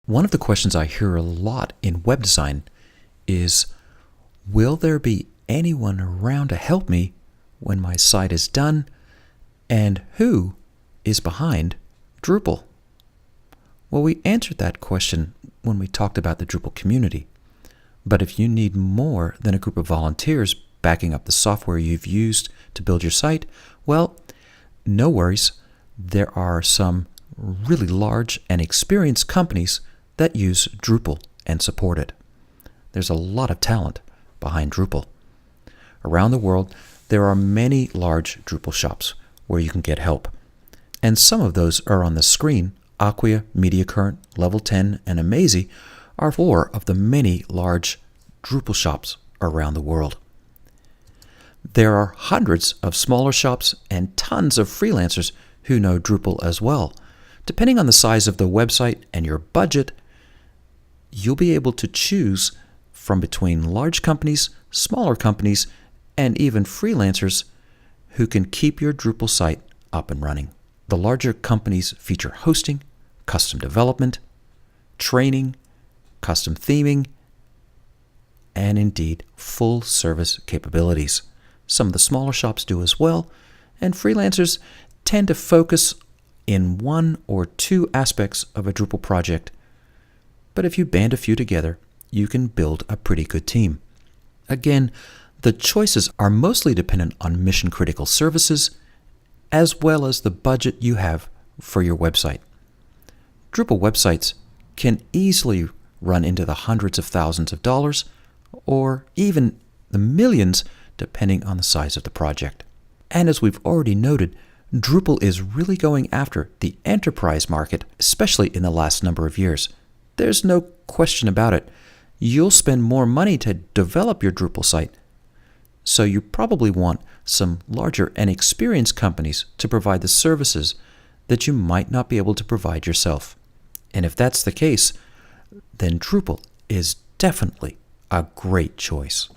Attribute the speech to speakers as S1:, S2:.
S1: One of the questions I hear a lot in web design is, will there be anyone around to help me when my site is done? And who is behind Drupal? Well, we answered that question when we talked about the Drupal community. But if you need more than a group of volunteers backing up the software you've used to build your site, well, no worries. There are some really large and experienced companies that use Drupal and support it. There's a lot of talent behind Drupal. Around the world, there are many large Drupal shops where you can get help. And some of those are on the screen. Acquia, MediaCurrent, Level 10, and Amazy are 4 of the many large Drupal shops around the world. There are hundreds of smaller shops and tons of freelancers who know Drupal as well. Depending on the size of the website and your budget, you'll be able to choose from between large companies, smaller companies, and even freelancers who can keep your Drupal site up and running. The larger companies feature hosting, custom development, training, custom theming, and indeed full service capabilities. Some of the smaller shops do as well, and freelancers tend to focus in 1 or 2 aspects of a Drupal project. But if you band a few together, you can build a pretty good team. Again, the choices are mostly dependent on mission-critical services, as well as the budget you have for your website. Drupal websites can easily run into the hundreds of thousands of dollars, or even the millions, depending on the size of the project. And as we've already noted, Drupal is really going after the enterprise market, especially in the last number of years. There's no question about it. You'll spend more money to develop your Drupal site, so you probably want some larger and experienced companies to provide the services that you might not be able to provide yourself. And if that's the case, then Drupal is definitely a great choice.